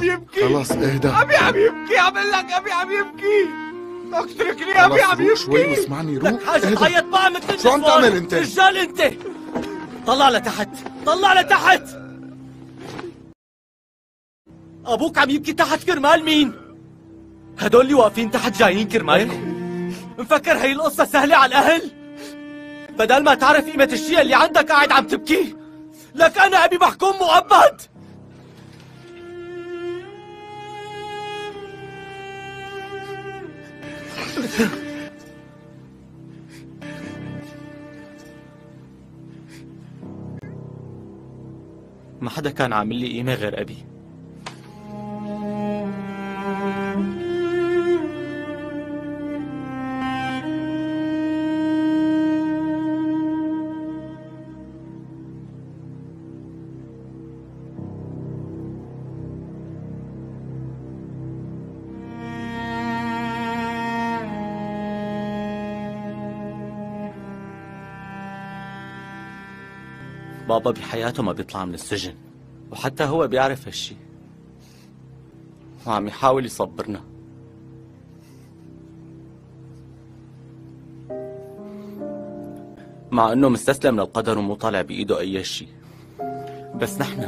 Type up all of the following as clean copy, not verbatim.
عم يبكي. خلاص اهدى. أبي عم يبكي، عم أقول لك أبي عم يبكي. اتركني، أبي عم يبكي. شوي واسمعني، روح. لك حاجة تعيط معها مثل النسوان. شو عم تعمل انت؟ رجال انت. طلع لتحت، طلع لتحت. ابوك عم يبكي تحت كرمال مين؟ هدول اللي واقفين تحت جايين كرمالكم؟ مفكر هي القصة سهلة على الأهل؟ بدل ما تعرف قيمة الشيء اللي عندك قاعد عم تبكي. لك أنا أبي محكوم مؤبد. ما حدا كان عامل لي قيمة غير أبي. بابا بحياته ما بيطلع من السجن، وحتى هو بيعرف هالشي وعم يحاول يصبرنا. مع انه مستسلم للقدر ومو طالع بايده اي شيء، بس نحن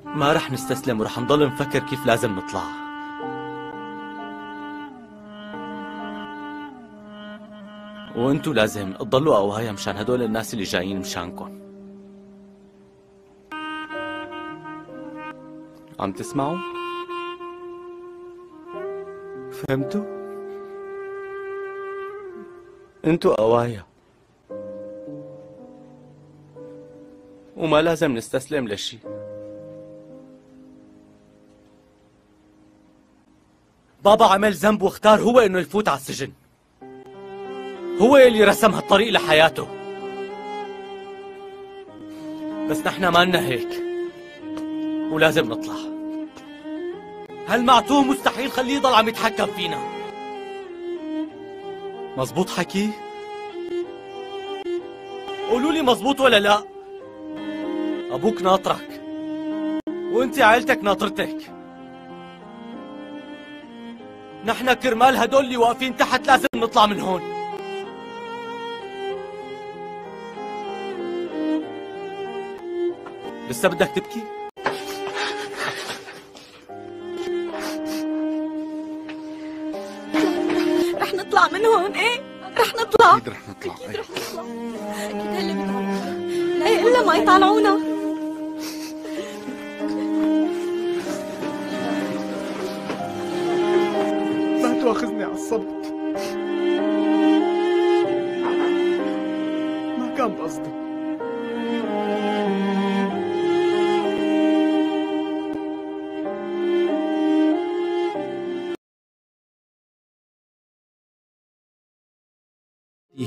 ما رح نستسلم ورح نضل نفكر كيف لازم نطلع. وانتو لازم تضلوا قوايا مشان هدول الناس اللي جايين مشانكم. عم تسمعوا؟ فهمتوا؟ انتو قوايا وما لازم نستسلم لشي. بابا عمل ذنب واختار هو انه يفوت على السجن. هو اللي رسم هالطريق لحياته. بس نحن ما لنا هيك ولازم نطلع. هالمعتوه مستحيل خليه يضل عم يتحكم فينا. مزبوط حكي؟ قولوا لي مزبوط ولا لا؟ ابوك ناطرك وانت عائلتك ناطرتك. نحن كرمال هدول اللي واقفين تحت لازم نطلع من هون. لسه بدك تبكي؟ رح نطلع من هون. ايه رح نطلع. اكيد رح نطلع. اكيد رح نطلع. اكيد هلا بيطلعونا. لا الا ما يطلعونا. ما تواخذني على الصبت، ما كان بقصدي.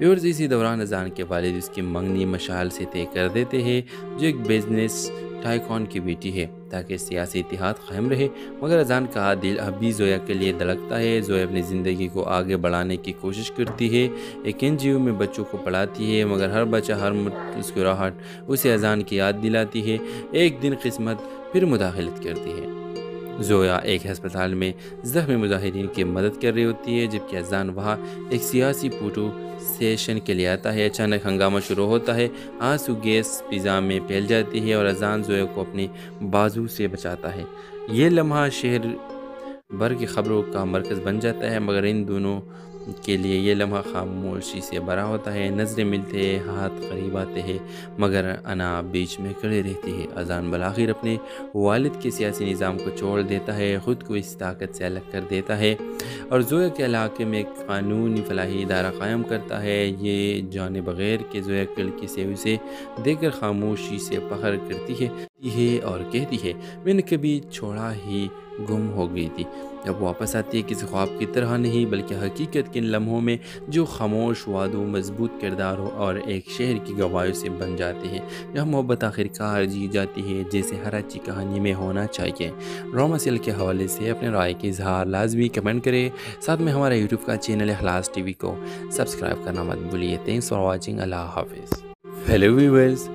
ویورز اسی دوران اذان کے والد اس کی منگنی مشعل سے طے کر دیتے ہیں جو ایک بزنس ٹائکون کی بیٹی ہے تاکہ سیاسی اتحاد قائم رہے، مگر اذان کا دل اب بھی زویا کے لیے دھڑکتا ہے۔ زویا اپنی زندگی کو آگے بڑھانے کی کوشش کرتی ہے، ایک NGO میں بچوں کو پڑھاتی ہے، مگر ہر بچہ ہر مسکراہٹ اسے اذان کی یاد دلاتی ہے۔ ایک دن قسمت پھر مداخلت کرتی ہے۔ زویا ایک ہسپتال میں زخمی مظاہرین کی مدد کر رہی ہوتی ہے جبکہ اذان وہاں ایک سیاسی فوٹو سیشن کے لیے آتا ہے۔ اچانک ہنگامہ شروع ہوتا ہے، آنسو گیس فضا میں پھیل جاتی ہے اور اذان زویا کو اپنی بازو سے بچاتا ہے۔ یہ لمحہ شہر بھر کی خبروں کا مرکز بن جاتا ہے، مگر ان دونوں کے لیے یہ لمحہ خاموشی سے بھرا ہوتا ہے۔ نظریں ملتے ہیں، ہاتھ قریب آتے ہیں، مگر انا بیچ میں کھڑی رہتی ہے۔ اذان بالآخر اپنے والد کے سیاسی نظام کو چھوڑ دیتا ہے، خود کو اس طاقت سے الگ کر دیتا ہے اور زویا کے علاقے میں ایک قانونی فلاحی ادارہ قائم کرتا ہے۔ یہ جانے بغیر کہ زویا کھڑکی سے اسے دیکھ کر خاموشی سے فخر کرتی ہے اور کہتی ہے، میں نے کبھی چھوڑا ہی گم ہو گئی تھی، اب واپس آتی ہے، کسی خواب کی طرح نہیں بلکہ حقیقت کے ان لمحوں میں جو خاموش وعدوں، مضبوط کرداروں اور ایک شہر کی گواہیوں سے بن جاتے ہیں، جہاں محبت آخرکار جی جاتی ہے جیسے ہر اچھی کہانی میں ہونا چاہیے۔ ڈرامہ سیل کے حوالے سے اپنے رائے کے اظہار لازمی کمنٹ کریں، ساتھ میں ہمارا یوٹیوب کا چینل اخلاص ٹی وی کو سبسکرائب کرنا مت بھولیے۔ تھینکس فار واچنگ، اللہ حافظ۔ ہیلو ویورز،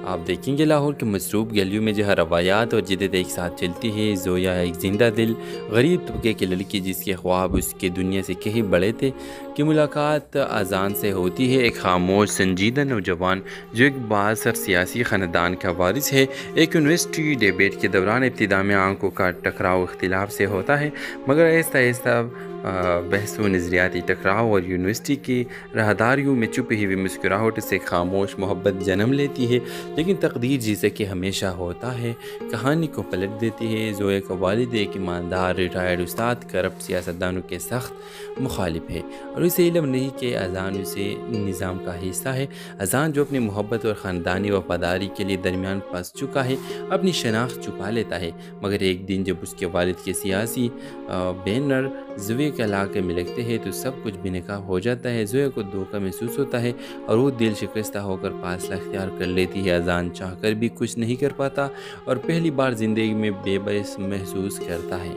آپ دیکھیں گے لاہور کے مصروف گلیوں میں جہاں روایات اور جدت ایک ساتھ چلتی ہے۔ زویا ایک زندہ دل غریب طبقے کی لڑکی جس کے خواب اس کے دنیا سے کہیں بڑے تھے کی ملاقات اذان سے ہوتی ہے، ایک خاموش سنجیدہ نوجوان جو ایک بااثر سیاسی خاندان کا وارث ہے۔ ایک یونیورسٹی ڈیبیٹ کے دوران ابتدا میں آنکھوں کا ٹکراؤ اختلاف سے ہوتا ہے، مگر آہستہ آہستہ بحث و نظریاتی ٹکراؤ اور یونیورسٹی کی راہداریوں میں چھپی ہوئی مسکراہٹ سے خاموش محبت جنم لیتی ہے۔ لیکن تقدیر جیسے کہ ہمیشہ ہوتا ہے کہانی کو پلٹ دیتی ہے۔ زویا کا والد ایک ایماندار ریٹائرڈ استاد کرپٹ سیاستدانوں کے سخت مخالف ہے اور اسے علم نہیں کہ اذان اسے نظام کا حصہ ہے۔ اذان جو اپنی محبت اور خاندانی وفاداری کے لیے درمیان پھنس چکا ہے اپنی شناخت چھپا لیتا ہے، مگر ایک دن جب اس کے والد کے سیاسی بینر زویا کے علاقے میں لگتے ہیں تو سب کچھ بے نقاب ہو جاتا ہے۔ زویا کو دھوکہ محسوس ہوتا ہے اور وہ دل شکستہ ہو کر فاصلہ اختیار کر لیتی ہے۔ اذان چاہ کر بھی کچھ نہیں کر پاتا اور پہلی بار زندگی میں بے بس محسوس کرتا ہے۔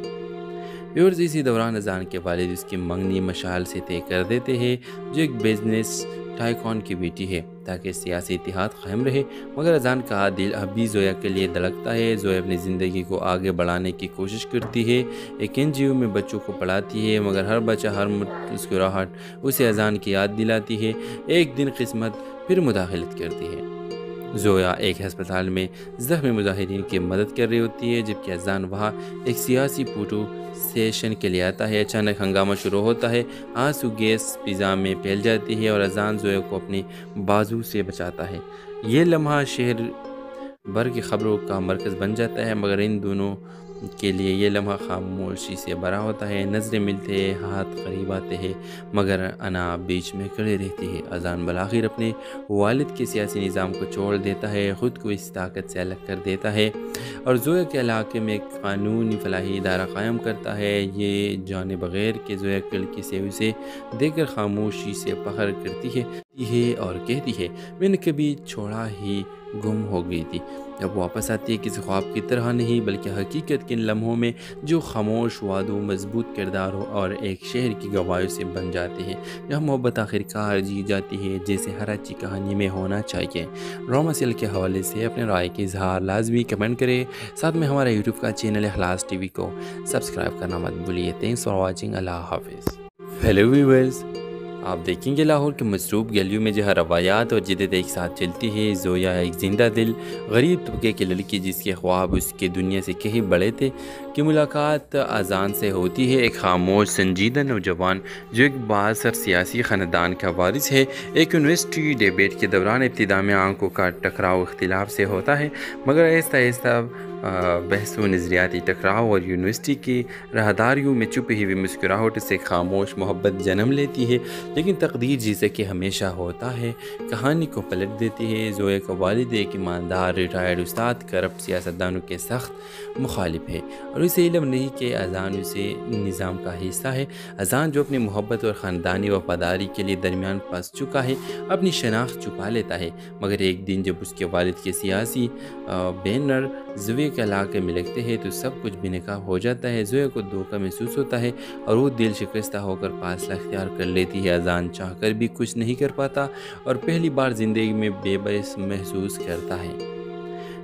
ویورز اسی دوران اذان کے والد اس کی منگنی مشعل سے طے کر دیتے ہیں جو ایک بزنس ٹائکون کی بیٹی ہے تاکہ سیاسی اتحاد قائم رہے، مگر اذان کا دل اب بھی زویا کے لیے دھڑکتا ہے۔ زویا اپنی زندگی کو آگے بڑھانے کی کوشش کرتی ہے، ایک NGO میں بچوں کو پڑھاتی ہے، مگر ہر بچہ ہر مسکراہٹ اسے اذان کی یاد دلاتی ہے۔ ایک دن قسمت پھر مداخلت کرتی ہے۔ زویا ایک ہسپتال میں زخمی مظاہرین کی مدد کر رہی ہوتی ہے جبکہ اذان وہاں ایک سیاسی فوٹو سیشن کے لیے آتا ہے۔ اچانک ہنگامہ شروع ہوتا ہے، آنسو گیس فضا میں پھیل جاتی ہے اور اذان زویا کو اپنی بازو سے بچاتا ہے۔ یہ لمحہ شہر بھر کی خبروں کا مرکز بن جاتا ہے، مگر ان دونوں کے لیے یہ لمحہ خاموشی سے بھرا ہوتا ہے۔ نظریں ملتے ہیں، ہاتھ قریب آتے ہیں، مگر انا بیچ میں کھڑی رہتی ہے۔ اذان بالآخر اپنے والد کے سیاسی نظام کو چھوڑ دیتا ہے، خود کو اس طاقت سے الگ کر دیتا ہے اور زویا کے علاقے میں ایک قانونی فلاحی ادارہ قائم کرتا ہے۔ یہ جانے بغیر کہ زویا کھڑکی سے اسے دیکھ کر خاموشی سے فخر کرتی ہے اور کہتی ہے، میں نے کبھی چھوڑا ہی گم ہو گئی تھی، اب واپس آتی ہے، کسی خواب کی طرح نہیں بلکہ حقیقت کے ان لمحوں میں جو خاموش وعدوں، مضبوط کرداروں اور ایک شہر کی گواہیوں سے بن جاتے ہیں، جہاں محبت آخرکار جی جاتی ہے جیسے ہر اچھی کہانی میں ہونا چاہیے۔ ڈرامہ سیل کے حوالے سے اپنے رائے کے اظہار لازمی کمنٹ کریں، ساتھ میں ہمارا یوٹیوب کا چینل اخلاص ٹی وی کو سبسکرائب کرنا مت بھولیے۔ تھینکس فار واچنگ، اللہ حافظ۔ ہیلو ویورز، آپ دیکھیں گے لاہور کے مصروف گلیوں میں جہاں روایات اور جدت ایک ساتھ چلتی ہے۔ زویا ایک زندہ دل غریب طبقے کی لڑکی جس کے خواب اس کے دنیا سے کہیں بڑے تھے کی ملاقات اذان سے ہوتی ہے، ایک خاموش سنجیدہ نوجوان جو ایک بااثر سیاسی خاندان کا وارث ہے۔ ایک یونیورسٹی ڈیبیٹ کے دوران ابتدا میں آنکھوں کا ٹکراؤ اختلاف سے ہوتا ہے، مگر آہستہ آہستہ بحث و نظریاتی ٹکراؤ اور یونیورسٹی کی راہداریوں میں چھپی ہوئی مسکراہٹ سے خاموش محبت جنم لیتی ہے، لیکن تقدیر جیسے کہ ہمیشہ ہوتا ہے کہانی کو پلٹ دیتی ہے۔ زویا کا والد ایک ایماندار ریٹائرڈ استاد کرپٹ سیاستدانوں کے سخت مخالف ہے، اور اسے علم نہیں کہ اذان اسے نظام کا حصہ ہے۔ اذان جو اپنی محبت اور خاندانی وفاداری کے لیے درمیان پھنس چکا ہے اپنی شناخت چھپا لیتا ہے، مگر ایک دن جب اس کے والد کے سیاسی بینر زویا کے علاقے میں لگتے ہیں تو سب کچھ بے نقاب ہو جاتا ہے۔ زویا کو دھوکہ محسوس ہوتا ہے اور وہ دل شکستہ ہو کر فاصلہ اختیار کر لیتی ہے۔ اذان چاہ کر بھی کچھ نہیں کر پاتا اور پہلی بار زندگی میں بے بس محسوس کرتا ہے۔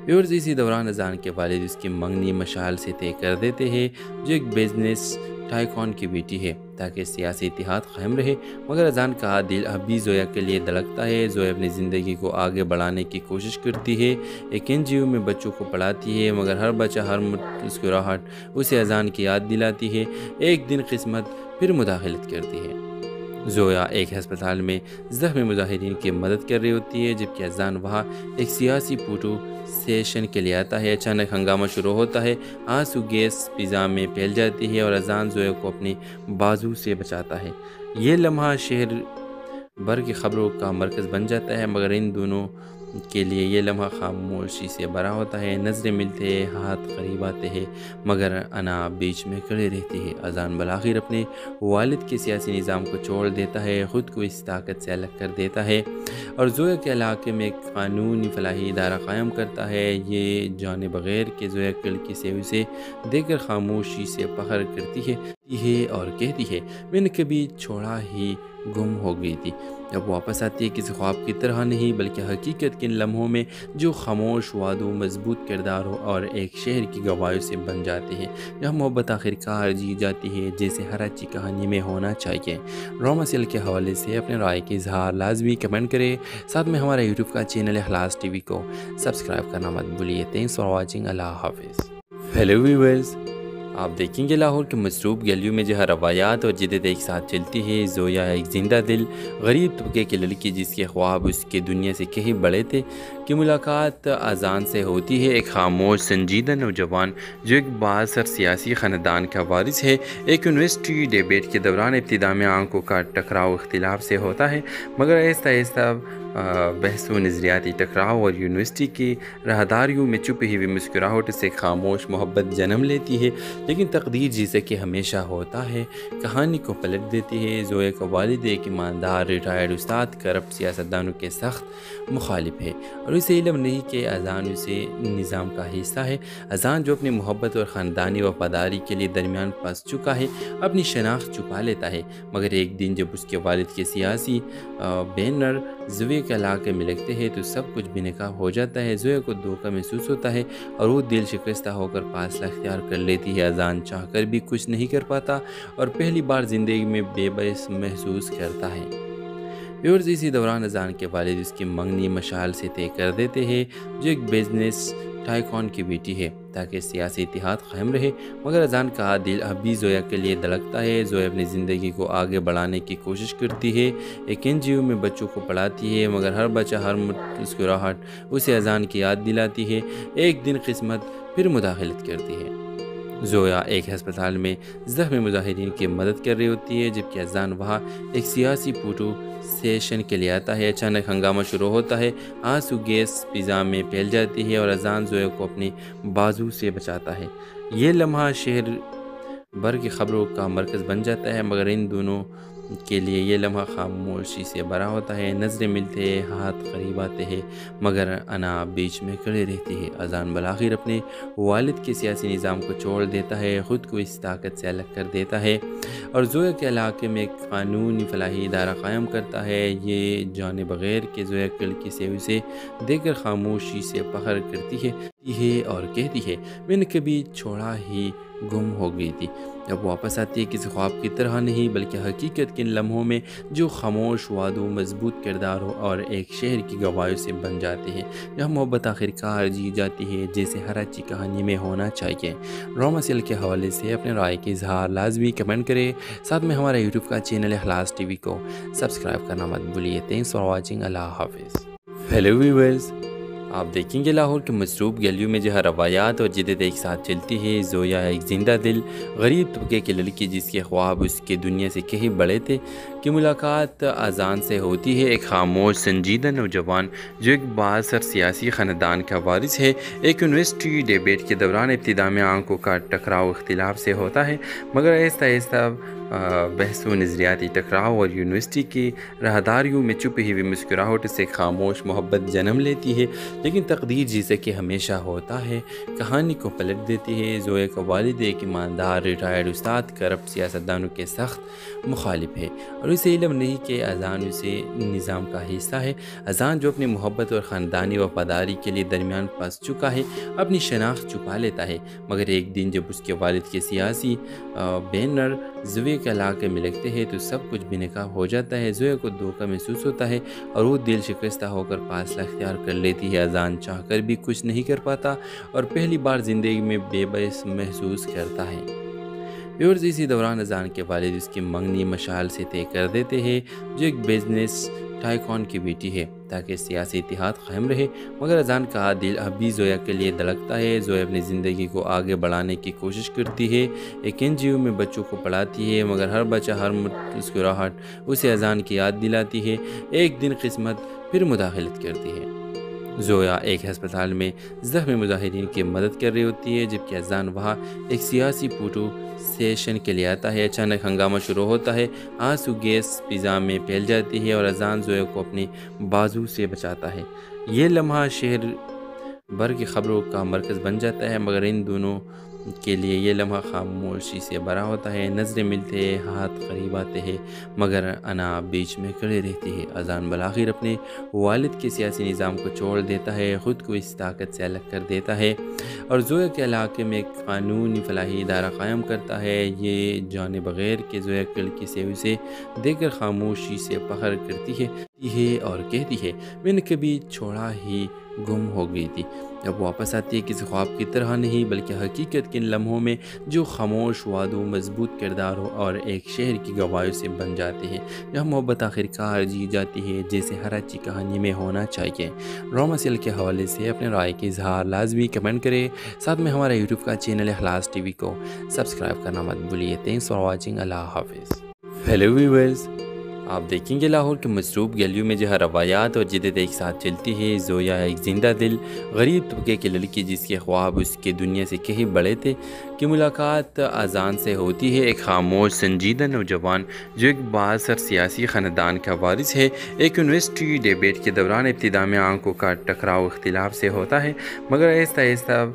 ویورز، اسی دوران اذان کے والد اس کی منگنی مشعل سے طے کر دیتے ہیں جو ایک بزنس ٹائکون کی بیٹی ہے تاکہ سیاسی اتحاد قائم رہے، مگر اذان کا دل اب بھی زویا کے لیے دھڑکتا ہے۔ زویا اپنی زندگی کو آگے بڑھانے کی کوشش کرتی ہے، ایک NGO میں بچوں کو پڑھاتی ہے، مگر ہر بچہ ہر مسکراہٹ اسے اذان کی یاد دلاتی ہے۔ ایک دن قسمت پھر مداخلت کرتی ہے۔ زویا ایک ہسپتال میں زخمی مظاہرین کی مدد کر رہی ہوتی ہے جبکہ اذان وہاں ایک سیاسی فوٹو سیشن کے لیے آتا ہے۔ اچانک ہنگامہ شروع ہوتا ہے، آنسو گیس فضا میں پھیل جاتی ہے اور اذان زویا کو اپنی بازو سے بچاتا ہے۔ یہ لمحہ شہر بھر کی خبروں کا مرکز بن جاتا ہے، مگر ان دونوں کے لیے یہ لمحہ خاموشی سے بھرا ہوتا ہے۔ نظریں ملتے ہیں، ہاتھ قریب آتے ہیں، مگر انا بیچ میں کھڑی رہتی ہے۔ اذان بالآخر اپنے والد کے سیاسی نظام کو چھوڑ دیتا ہے، خود کو اس طاقت سے الگ کر دیتا ہے اور زویا کے علاقے میں ایک قانونی فلاحی ادارہ قائم کرتا ہے۔ یہ جانے بغیر کہ زویا کھڑکی سے اسے دیکھ کر خاموشی سے فخر کرتی ہے اور کہتی ہے، میں نے کبھی چھوڑا ہی گم ہو گئی تھی، اب واپس آتی ہے، کسی خواب کی طرح نہیں بلکہ حقیقت کے ان لمحوں میں جو خاموش وعدوں، مضبوط کرداروں اور ایک شہر کی گواہیوں سے بن جاتے ہیں، جہاں محبت آخر کار جی جاتی ہے جیسے ہر اچھی کہانی میں ہونا چاہیے۔ ڈرامہ سیریل کے حوالے سے اپنے رائے کے اظہار لازمی کمنٹ کریں، ساتھ میں ہمارا یوٹیوب کا چینل اخلاص ٹی وی کو سبسکرائب کرنا مت بھولیے۔ تھینکس فار واچنگ، اللہ حافظ۔ ہیلو ویورز، آپ دیکھیں گے لاہور کے مصروف گلیوں میں جہاں روایات اور جدت ایک ساتھ چلتی ہے۔ زویا ایک زندہ دل غریب طبقے کی لڑکی جس کے خواب اس کے دنیا سے کہیں بڑے تھے کی ملاقات اذان سے ہوتی ہے، ایک خاموش سنجیدہ نوجوان جو ایک بااثر سیاسی خاندان کا وارث ہے۔ ایک یونیورسٹی ڈیبیٹ کے دوران ابتدا میں آنکھوں کا ٹکراؤ اختلاف سے ہوتا ہے، مگر آہستہ آہستہ بحث و نظریاتی ٹکراؤ اور یونیورسٹی کی راہداریوں میں چھپی ہوئی مسکراہٹ سے خاموش محبت جنم لیتی ہے، لیکن تقدیر جیسے کہ ہمیشہ ہوتا ہے کہانی کو پلٹ دیتی ہے۔ زویا کا والد ایک ایماندار ریٹائرڈ استاد کرپٹ سیاستدانوں کے سخت مخالف ہے، اور اسے علم نہیں کہ اذان اسے نظام کا حصہ ہے۔ اذان جو اپنی محبت اور خاندانی وفاداری کے لیے درمیان پھنس چکا ہے اپنی شناخت چھپا لیتا ہے، مگر ایک دن جب اس کے والد کے سیاسی بینر زویا کے علاقے میں لگتے ہیں تو سب کچھ بے نقاب ہو جاتا ہے۔ زویا کو دھوکہ محسوس ہوتا ہے اور وہ دل شکستہ ہو کر فاصلہ اختیار کر لیتی ہے۔ اذان چاہ کر بھی کچھ نہیں کر پاتا اور پہلی بار زندگی میں بے بس محسوس کرتا ہے۔ ویورز، اسی دوران اذان کے والد اس کی منگنی مشعل سے طے کر دیتے ہیں جو ایک بزنس ٹائکون کی بیٹی ہے تاکہ سیاسی اتحاد قائم رہے، مگر اذان کا دل اب بھی زویا کے لیے دھڑکتا ہے۔ زویا اپنی زندگی کو آگے بڑھانے کی کوشش کرتی ہے، ایک NGO میں بچوں کو پڑھاتی ہے، مگر ہر بچہ ہر مسکراہٹ اسے اذان کی یاد دلاتی ہے۔ ایک دن قسمت پھر مداخلت کرتی ہے۔ زویا ایک ہسپتال میں زخمی مظاہرین کی مدد کر رہی ہوتی ہے جبکہ اذان وہاں ایک سیاسی فوٹو سیشن کے لیے آتا ہے۔ اچانک ہنگامہ شروع ہوتا ہے، آنسو گیس فضا میں پھیل جاتی ہے اور اذان زویا کو اپنی بازو سے بچاتا ہے۔ یہ لمحہ شہر بھر کی خبروں کا مرکز بن جاتا ہے، مگر ان دونوں کے لیے یہ لمحہ خاموشی سے بھرا ہوتا ہے۔ نظریں ملتے ہیں، ہاتھ قریب آتے ہیں، مگر انا بیچ میں کھڑی رہتی ہے۔ اذان بالآخر اپنے والد کے سیاسی نظام کو چھوڑ دیتا ہے، خود کو اس طاقت سے الگ کر دیتا ہے اور زویا کے علاقے میں ایک قانونی فلاحی ادارہ قائم کرتا ہے۔ یہ جانے بغیر کہ زویا کھڑکی سے اسے دیکھ کر خاموشی سے فخر کرتی ہے اور کہتی ہے، میں نے کبھی چھوڑا ہی گم ہو گئی تھی، اب واپس آتی ہے، کسی خواب کی طرح نہیں بلکہ حقیقت کے ان لمحوں میں جو خاموش وعدوں، مضبوط کرداروں اور ایک شہر کی گواہیوں سے بن جاتے ہیں، جہاں محبت آخر کار جی جاتی ہے جیسے ہر اچھی کہانی میں ہونا چاہیے۔ ڈرامہ سیریل کے حوالے سے اپنے رائے کے اظہار لازمی کمنٹ کریں، ساتھ میں ہمارا یوٹیوب کا چینل اخلاص ٹی وی کو سبسکرائب کرنا مت بھولیے۔ تھینکس فار واچنگ، اللہ حافظ۔ ہیلو ویورز، آپ دیکھیں گے لاہور کے مصروف گلیوں میں جہاں روایات اور جدت ایک ساتھ چلتی ہے۔ زویا ایک زندہ دل غریب طبقے کی لڑکی جس کے خواب اس کے دنیا سے کہیں بڑے تھے کی ملاقات اذان سے ہوتی ہے۔ ایک خاموش سنجیدہ نوجوان جو ایک بااثر سیاسی خاندان کا وارث ہے، ایک یونیورسٹی ڈیبیٹ کے دوران ابتدا میں آنکھوں کا ٹکراؤ اختلاف سے ہوتا ہے، مگر آہستہ آہستہ بحث و نظریاتی ٹکراؤ اور یونیورسٹی کی راہداریوں میں چھپی ہوئی مسکراہٹ سے خاموش محبت جنم لیتی ہے۔ لیکن تقدیر جیسے کہ ہمیشہ ہوتا ہے کہانی کو پلٹ دیتی ہے۔ زویا کا والد ایک ایماندار ریٹائرڈ استاد کرپٹ سیاستدانوں کے سخت مخالف ہے اور اسے علم نہیں کہ اذان اسے نظام کا حصہ ہے۔ اذان جو اپنی محبت اور خاندانی وفاداری کے لیے درمیان پھنس چکا ہے اپنی شناخت چھپا لیتا ہے، مگر ایک دن جب اس کے والد کے سیاسی بینر زویا کے علاقے میں لگتے ہیں تو سب کچھ بے نقاب ہو جاتا ہے۔ زویا کو دھوکہ محسوس ہوتا ہے اور وہ دل شکستہ ہو کر فاصلہ اختیار کر لیتی ہے۔ اذان چاہ کر بھی کچھ نہیں کر پاتا اور پہلی بار زندگی میں بے بس محسوس کرتا ہے۔ ویورز، اسی دوران اذان کے والد اس کی منگنی مشعل سے طے کر دیتے ہیں جو ایک بزنس ٹائکون کی بیٹی ہے تاکہ سیاسی اتحاد قائم رہے، مگر اذان کا دل اب بھی زویا کے لیے دھڑکتا ہے۔ زویا اپنی زندگی کو آگے بڑھانے کی کوشش کرتی ہے، ایک NGO میں بچوں کو پڑھاتی ہے، مگر ہر بچہ ہر مسکراہٹ اسے اذان کی یاد دلاتی ہے۔ ایک دن قسمت پھر مداخلت کرتی ہے۔ زویا ایک ہسپتال میں زخمی مظاہرین کی مدد کر رہی ہوتی ہے جبکہ اذان وہاں ایک سیاسی فوٹو سیشن کے لیے آتا ہے۔ اچانک ہنگامہ شروع ہوتا ہے، آنسو گیس فضا میں پھیل جاتی ہے اور اذان زویا کو اپنی بازو سے بچاتا ہے۔ یہ لمحہ شہر بھر کی خبروں کا مرکز بن جاتا ہے، مگر ان دونوں کے لیے یہ لمحہ خاموشی سے بھرا ہوتا ہے۔ نظریں ملتے ہیں، ہاتھ قریب آتے ہیں، مگر انا بیچ میں کھڑے رہتی ہے۔ اذان بالآخر اپنے والد کے سیاسی نظام کو چھوڑ دیتا ہے، خود کو اس طاقت سے الگ کر دیتا ہے اور زویا کے علاقے میں ایک قانونی فلاحی ادارہ قائم کرتا ہے۔ یہ جانے بغیر کہ زویا کڑکی سے اسے دیکھ کر خاموشی سے فخر کرتی ہے اور کہتی ہے میں نے کبھی چھوڑا ہی گم ہو گئی تھی، اب واپس آتی ہے، کسی خواب کی طرح نہیں بلکہ حقیقت کے ان لمحوں میں جو خاموش وعدوں، مضبوط کرداروں اور ایک شہر کی گواہیوں سے بن جاتے ہیں، جہاں محبت آخرکار جی جاتی ہے جیسے ہر اچھی کہانی میں ہونا چاہیے۔ ڈرامہ سیریل کے حوالے سے اپنے رائے کے اظہار لازمی کمنٹ کریں، ساتھ میں ہمارا یوٹیوب کا چینل اخلاص ٹی وی کو سبسکرائب کرنا مت بھولیے۔ تھینکس فار واچنگ، اللہ حافظ۔ ہیلو ویورز، آپ دیکھیں گے لاہور کے مصروف گلیوں میں جہاں روایات اور جدت ایک ساتھ چلتی ہے۔ زویا ایک زندہ دل غریب طبقے کی لڑکی جس کے خواب اس کے دنیا سے کہیں بڑے تھے کی ملاقات اذان سے ہوتی ہے۔ ایک خاموش سنجیدہ نوجوان جو ایک بااثر سیاسی خاندان کا وارث ہے، ایک یونیورسٹی ڈیبیٹ کے دوران ابتدا میں آنکھوں کا ٹکراؤ اختلاف سے ہوتا ہے، مگر آہستہ آہستہ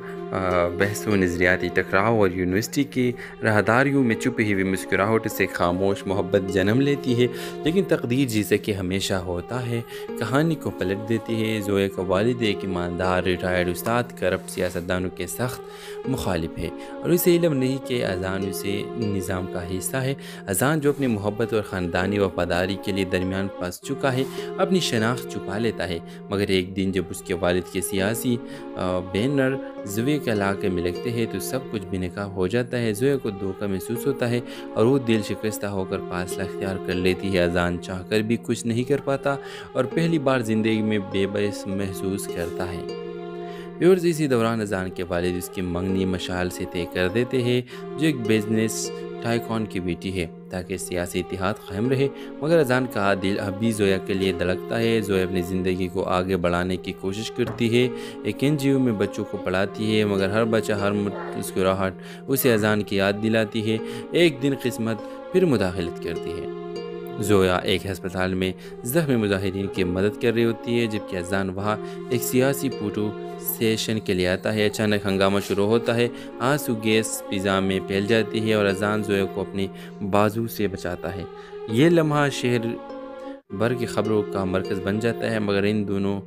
بحث و نظریاتی ٹکراؤ اور یونیورسٹی کی راہداریوں میں چھپی ہوئی مسکراہٹ سے خاموش محبت جنم لیتی ہے۔ لیکن تقدیر جیسے کہ ہمیشہ ہوتا ہے کہانی کو پلٹ دیتی ہے۔ زویا کا والد ایک ایماندار ریٹائرڈ استاد کرپٹ سیاستدانوں کے سخت مخالف ہے اور اسے علم نہیں کہ اذان اسے نظام کا حصہ ہے۔ اذان جو اپنی محبت اور خاندانی وفاداری کے لیے درمیان پھنس چکا ہے اپنی شناخت چھپا لیتا ہے، مگر ایک دن جب اس کے والد کے سیاسی بینر زویا کے علاقے میں لگتے ہیں تو سب کچھ بے نقاب ہو جاتا ہے۔ زویا کو دھوکہ محسوس ہوتا ہے اور وہ دل شکستہ ہو کر فاصلہ اختیار کر لیتی ہے۔ اذان چاہ کر بھی کچھ نہیں کر پاتا اور پہلی بار زندگی میں بے بس محسوس کرتا ہے۔ ویورز، اسی دوران اذان کے والد اس کی منگنی مشعل سے طے کر دیتے ہیں جو ایک بزنس ٹائکون کی بیٹی ہے تاکہ سیاسی اتحاد قائم رہے، مگر اذان کا دل اب بھی زویا کے لیے دھڑکتا ہے۔ زویا اپنی زندگی کو آگے بڑھانے کی کوشش کرتی ہے، ایک NGO میں بچوں کو پڑھاتی ہے، مگر ہر بچہ ہر مسکراہٹ اسے اذان کی یاد دلاتی ہے۔ ایک دن قسمت پھر مداخلت کرتی ہے۔ زویا ایک ہسپتال میں زخمی مظاہرین کی مدد کر رہی ہوتی ہے جبکہ اذان وہاں ایک سیاسی فوٹو سیشن کے لیے آتا ہے۔ اچانک ہنگامہ شروع ہوتا ہے، آنسو گیس فضا میں پھیل جاتی ہے اور اذان زویا کو اپنی بازو سے بچاتا ہے۔ یہ لمحہ شہر بھر کی خبروں کا مرکز بن جاتا ہے، مگر ان دونوں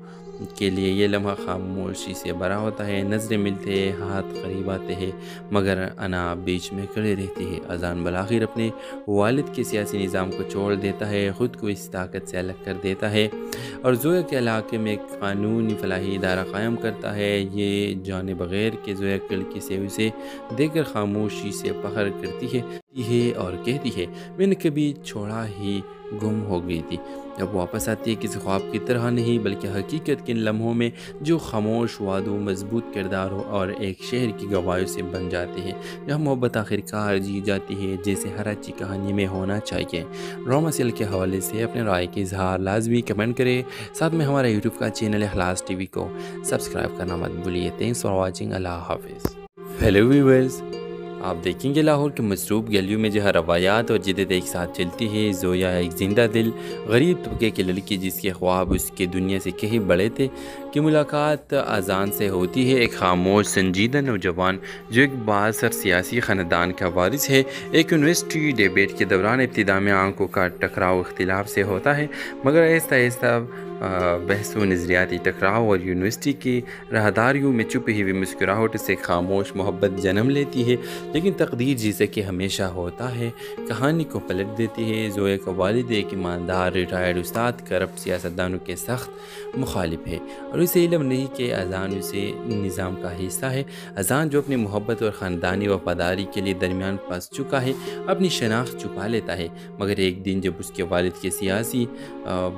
کے لیے یہ لمحہ خاموشی سے بھرا ہوتا ہے۔ نظریں ملتے ہیں، ہاتھ قریب آتے ہیں، مگر انا بیچ میں کھڑے رہتی ہے۔ اذان بالآخر اپنے والد کے سیاسی نظام کو چھوڑ دیتا ہے، خود کو اس طاقت سے الگ کر دیتا ہے اور زویا کے علاقے میں ایک قانونی فلاحی ادارہ قائم کرتا ہے۔ یہ جانے بغیر کہ زویا کڑکی سے اسے دیکھ کر خاموشی سے فخر کرتی ہے اور کہتی ہے میں نے کبھی چھوڑا ہی گم ہو گئی تھی، جب واپس آتی ہے کسی خواب کی طرح نہیں بلکہ حقیقت کے ان لمحوں میں جو خاموش وعدوں مضبوط کرداروں اور ایک شہر کی گواہیوں سے بن جاتے ہیں، جہاں محبت آخرکار جی جاتی ہے جیسے ہر اچھی کہانی میں ہونا چاہیے۔ ڈرامہ سیریل کے حوالے سے اپنے رائے کے اظہار لازمی کمنٹ کریں، ساتھ میں ہمارا یوٹیوب کا چینل اخلاص ٹی وی کو سبسکرائب کرنا مت بھولیے۔ تھینکس فار واچنگ، اللہ حافظ۔ ہیلو ویورز، آپ دیکھیں گے لاہور کے مصروف گلیوں میں جہاں روایات اور جدت ایک ساتھ چلتی ہے۔ زویا ایک زندہ دل غریب طبقے کی لڑکی جس کے خواب اس کے دنیا سے کہیں بڑے تھے کی ملاقات اذان سے ہوتی ہے۔ ایک خاموش سنجیدہ نوجوان جو ایک بااثر سیاسی خاندان کا وارث ہے، ایک یونیورسٹی ڈیبیٹ کے دوران ابتدا میں آنکھوں کا ٹکراؤ اختلاف سے ہوتا ہے، مگر آہستہ آہستہ بحث و نظریاتی ٹکراؤ اور یونیورسٹی کی راہداریوں میں چھپی ہوئی مسکراہٹ سے خاموش محبت جنم لیتی ہے۔ لیکن تقدیر جیسے کہ ہمیشہ ہوتا ہے کہانی کو پلٹ دیتی ہے۔ زویا کا والد ایک ایماندار ریٹائرڈ استاد کرپٹ سیاستدانوں کے سخت مخالف ہے، اور اسے علم نہیں کہ اذان اسے نظام کا حصہ ہے۔ اذان جو اپنی محبت اور خاندانی وفاداری کے لیے درمیان پھنس چکا ہے، اپنی شناخت چھپا لیتا ہے، مگر ایک دن جب اس کے والد کے سیاسی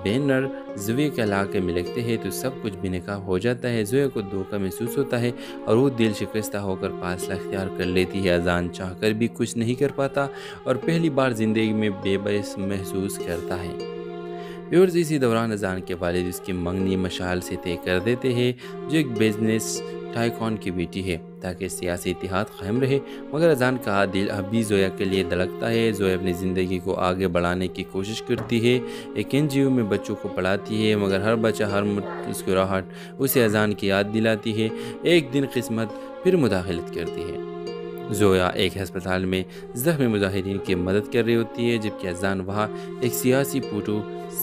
بینر زویا کے علاقے میں لگتے ہیں تو سب کچھ بے نقاب ہو جاتا ہے۔ زویا کو دھوکہ محسوس ہوتا ہے اور وہ دل شکستہ ہو کر فاصلہ اختیار کر لیتی ہے۔ اذان چاہ کر بھی کچھ نہیں کر پاتا اور پہلی بار زندگی میں بے بس محسوس کرتا ہے۔ ویورز، اسی دوران اذان کے والد اس کی منگنی مشعل سے طے کر دیتے ہیں، جو ایک بزنس ٹائکون کی بیٹی ہے، تاکہ سیاسی اتحاد قائم رہے، مگر اذان کا دل اب بھی زویا کے لیے دھڑکتا ہے۔ زویا اپنی زندگی کو آگے بڑھانے کی کوشش کرتی ہے، ایک NGO میں بچوں کو پڑھاتی ہے، مگر ہر بچہ ہر مسکراہٹ اسے اذان کی یاد دلاتی ہے۔ ایک دن قسمت پھر مداخلت کرتی ہے۔ زویا ایک ہسپتال میں زخمی مظاہرین کی مدد کر رہی ہوتی ہے، جبکہ اذان وہاں ایک سیاسی فوٹو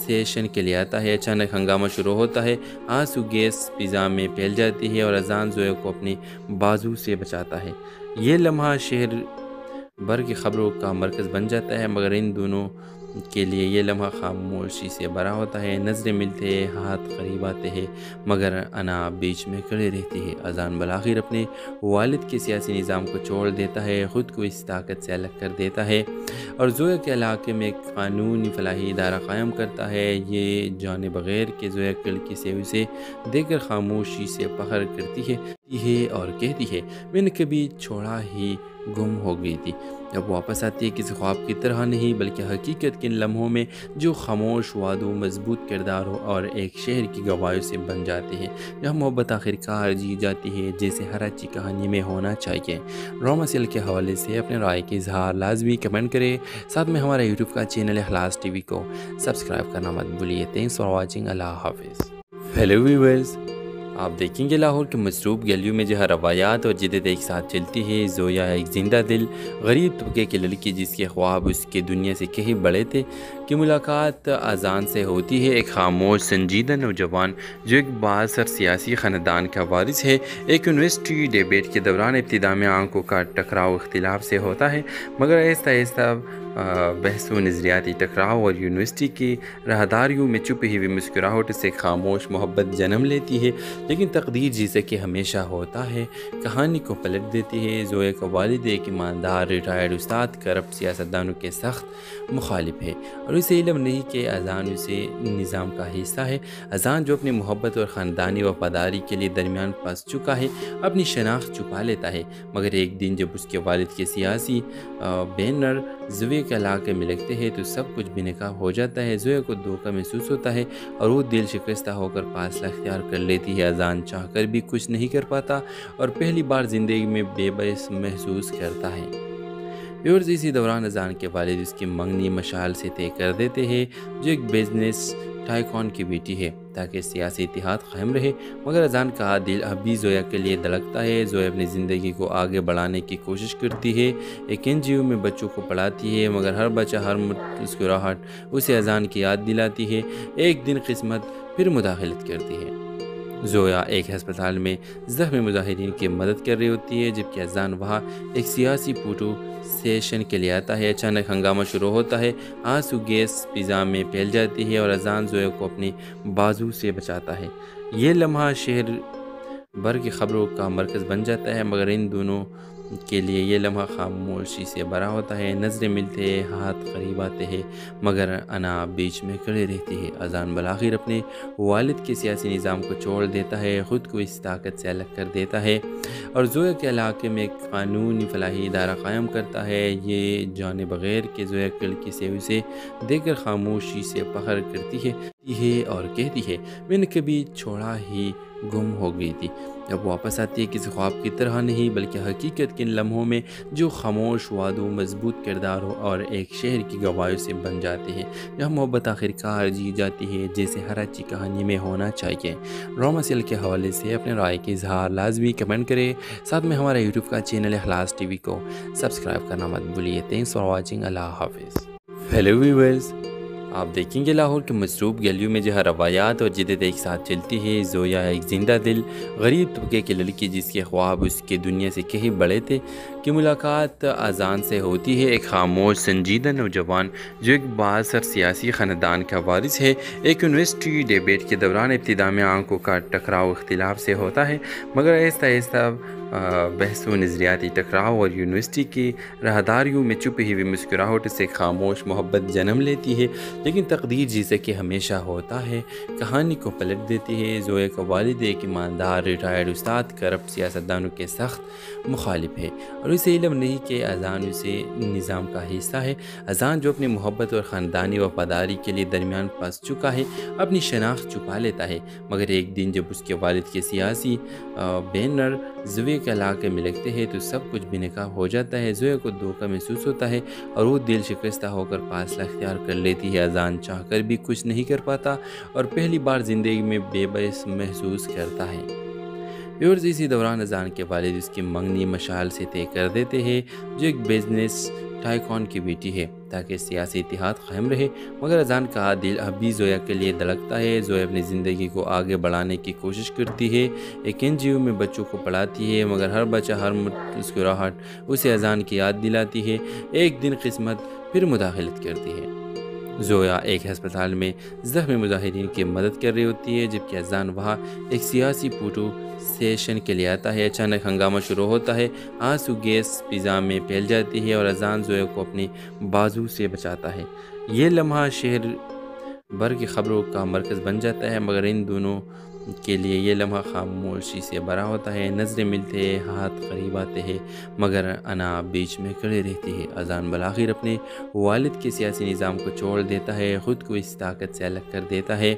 سیشن کے لیے آتا ہے۔ اچانک ہنگامہ شروع ہوتا ہے، آنسو گیس فضا میں پھیل جاتی ہے اور اذان زویا کو اپنی بازو سے بچاتا ہے۔ یہ لمحہ شہر بھر کی خبروں کا مرکز بن جاتا ہے، مگر ان دونوں کے لیے یہ لمحہ خاموشی سے بھرا ہوتا ہے۔ نظریں ملتے ہیں، ہاتھ قریب آتے ہیں، مگر انا بیچ میں کھڑے رہتی ہے۔ اذان بالآخر اپنے والد کے سیاسی نظام کو چھوڑ دیتا ہے، خود کو اس طاقت سے الگ کر دیتا ہے اور زویا کے علاقے میں ایک قانونی فلاحی ادارہ قائم کرتا ہے۔ یہ جانے بغیر کہ زویا لڑکی سے اسے دیکھ کر خاموشی سے فخر کرتی ہے اور کہتی ہے، میں نے کبھی چھوڑا ہی گم ہو گئی تھی۔ جب واپس آتی ہے کسی خواب کی طرح نہیں بلکہ حقیقت کے ان لمحوں میں جو خاموش وعدوں مضبوط کرداروں اور ایک شہر کی گواہیوں سے بن جاتے ہیں، جہاں محبت آخرکار جی جاتی ہے جیسے ہر اچھی کہانی میں ہونا چاہیے۔ ڈرامہ سیریل کے حوالے سے اپنے رائے کے اظہار لازمی کمنٹ کریں، ساتھ میں ہمارا یوٹیوب کا چینل اخلاص ٹی وی کو سبسکرائب کرنا مت بھولیے۔ تھینکس فار واچنگ، اللہ حافظ۔ ہیلو ویورز، آپ دیکھیں گے لاہور کے مصروف گلیوں میں جہاں روایات اور جدت ایک ساتھ چلتی ہے۔ زویا ایک زندہ دل غریب طبقے کی لڑکی جس کے خواب اس کے دنیا سے کہیں بڑے تھے کی ملاقات اذان سے ہوتی ہے۔ ایک خاموش سنجیدہ نوجوان جو ایک بااثر سیاسی خاندان کا وارث ہے، ایک یونیورسٹی ڈیبیٹ کے دوران ابتدا میں آنکھوں کا ٹکراؤ اختلاف سے ہوتا ہے، مگر آہستہ آہستہ بحث و نظریاتی ٹکراؤ اور یونیورسٹی کی راہداریوں میں چھپی ہوئی مسکراہٹ سے خاموش محبت جنم لیتی ہے۔ لیکن تقدیر جیسے کہ ہمیشہ ہوتا ہے کہانی کو پلٹ دیتی ہے۔ زویا کا والد ایک ایماندار ریٹائرڈ استاد کرپٹ سیاستدانوں کے سخت مخالف ہے، اور اسے علم نہیں کہ اذان اسے نظام کا حصہ ہے۔ اذان جو اپنی محبت اور خاندانی وفاداری کے لیے درمیان پھنس چکا ہے، اپنی شناخت چھپا لیتا ہے، مگر ایک دن جب اس کے والد کے سیاسی بینر زویا کے علاقے میں لگتے ہیں تو سب کچھ بے نقاب ہو جاتا ہے۔ زویا کو دھوکہ محسوس ہوتا ہے اور وہ دل شکستہ ہو کر فاصلہ اختیار کر لیتی ہے۔ اذان چاہ کر بھی کچھ نہیں کر پاتا اور پہلی بار زندگی میں بے بس محسوس کرتا ہے۔ ویورز، اسی دوران اذان کے والد اس کی منگنی مشعل سے طے کر دیتے ہیں، جو ایک بزنس ٹائکون کی بیٹی ہے، تاکہ سیاسی اتحاد قائم رہے، مگر اذان کا دل اب بھی زویا کے لیے دھڑکتا ہے۔ زویا اپنی زندگی کو آگے بڑھانے کی کوشش کرتی ہے، ایک NGO میں بچوں کو پڑھاتی ہے، مگر ہر بچہ ہر مسکراہٹ اسے اذان کی یاد دلاتی ہے۔ ایک دن قسمت پھر مداخلت کرتی ہے۔ زویا ایک ہسپتال میں زخمی مظاہرین کی مدد کر رہی ہوتی ہے، جبکہ اذان وہاں ایک سیاسی فوٹو سیشن کے لیے آتا ہے۔ اچانک ہنگامہ شروع ہوتا ہے، آنسو گیس فضا میں پھیل جاتی ہے اور اذان زویا کو اپنی بازو سے بچاتا ہے۔ یہ لمحہ شہر بھر کی خبروں کا مرکز بن جاتا ہے، مگر ان دونوں کے لیے یہ لمحہ خاموشی سے بھرا ہوتا ہے۔ نظریں ملتے ہیں، ہاتھ قریب آتے ہیں، مگر انا بیچ میں کھڑے رہتی ہے۔ اذان بالآخر اپنے والد کے سیاسی نظام کو چھوڑ دیتا ہے، خود کو اس طاقت سے الگ کر دیتا ہے اور زویا کے علاقے میں ایک قانونی فلاحی ادارہ قائم کرتا ہے۔ یہ جانے بغیر کہ زویا کھڑکی سے اسے دیکھ کر خاموشی سے فخر کرتی ہے اور کہتی ہے میں نے کبھی چھوڑا ہی گم ہو گئی تھی، اب واپس آتی ہے، کسی خواب کی طرح نہیں بلکہ حقیقت کے ان لمحوں میں جو خاموش وعدوں، مضبوط کرداروں اور ایک شہر کی گواہیوں سے بن جاتے ہیں، جہاں محبت آخر کار جی جاتی ہے جیسے ہر اچھی کہانی میں ہونا چاہیے۔ ڈرامہ سیریل کے حوالے سے اپنے رائے کے اظہار لازمی کمنٹ کریں، ساتھ میں ہمارا یوٹیوب کا چینل اخلاص ٹی وی کو سبسکرائب کرنا مت بھولیے۔ تھینکس فار واچنگ، اللہ حافظ۔ ہیلو ویورز، آپ دیکھیں گے لاہور کے مصروف گلیوں میں جہاں روایات اور جدت ایک ساتھ چلتی ہے۔ زویا ایک زندہ دل غریب طبقے کی لڑکی جس کے خواب اس کے دنیا سے کہیں بڑے تھے کی ملاقات اذان سے ہوتی ہے۔ ایک خاموش سنجیدہ نوجوان جو ایک بااثر سیاسی خاندان کا وارث ہے، ایک یونیورسٹی ڈیبیٹ کے دوران ابتدا میں آنکھوں کا ٹکراؤ اختلاف سے ہوتا ہے، مگر آہستہ آہستہ بحث و نظریاتی ٹکراؤ اور یونیورسٹی کی راہداریوں میں چھپی ہوئی مسکراہٹ سے خاموش محبت جنم لیتی ہے۔ لیکن تقدیر جیسے کہ ہمیشہ ہوتا ہے کہانی کو پلٹ دیتی ہے۔ زویا کا والد ایک ایماندار ریٹائرڈ استاد کرپٹ سیاستدانوں کے سخت مخالف ہے اور اسے علم نہیں کہ اذان اسے نظام کا حصہ ہے۔ اذان جو اپنی محبت اور خاندانی وفاداری کے لیے درمیان پھنس چکا ہے اپنی شناخت چھپا لیتا ہے، مگر ایک دن جب اس کے والد کے سیاسی بینر زویا کے علاقے میں لگتے ہیں تو سب کچھ بے نقاب ہو جاتا ہے۔ زویا کو دھوکہ محسوس ہوتا ہے اور وہ دل شکستہ ہو کر فاصلہ اختیار کر لیتی ہے۔ اذان چاہ کر بھی کچھ نہیں کر پاتا اور پہلی بار زندگی میں بے بس محسوس کرتا ہے۔ ویورز، اسی دوران اذان کے والد اس کی منگنی مشعل سے طے کر دیتے ہیں جو ایک بزنس ٹائکون کی بیٹی ہے تاکہ سیاسی اتحاد قائم رہے، مگر اذان کا دل اب بھی زویا کے لیے دھڑکتا ہے۔ زویا اپنی زندگی کو آگے بڑھانے کی کوشش کرتی ہے، ایک NGO میں بچوں کو پڑھاتی ہے، مگر ہر بچہ، ہر مسکراہٹ اسے اذان کی یاد دلاتی ہے۔ ایک دن قسمت پھر مداخلت کرتی ہے۔ زویا ایک ہسپتال میں زخمی مظاہرین کی مدد کر رہی ہوتی ہے جبکہ اذان وہاں ایک سیاسی فوٹو سیشن کے لیے آتا ہے۔ اچانک ہنگامہ شروع ہوتا ہے، آنسو گیس فضا میں پھیل جاتی ہے اور اذان زویا کو اپنی بازو سے بچاتا ہے۔ یہ لمحہ شہر بھر کی خبروں کا مرکز بن جاتا ہے، مگر ان دونوں کے لیے یہ لمحہ خاموشی سے بھرا ہوتا ہے۔ نظریں ملتے ہیں، ہاتھ قریب آتے ہیں، مگر انا بیچ میں کھڑے رہتی ہے۔ اذان بالآخر اپنے والد کے سیاسی نظام کو چھوڑ دیتا ہے، خود کو اس طاقت سے الگ کر دیتا ہے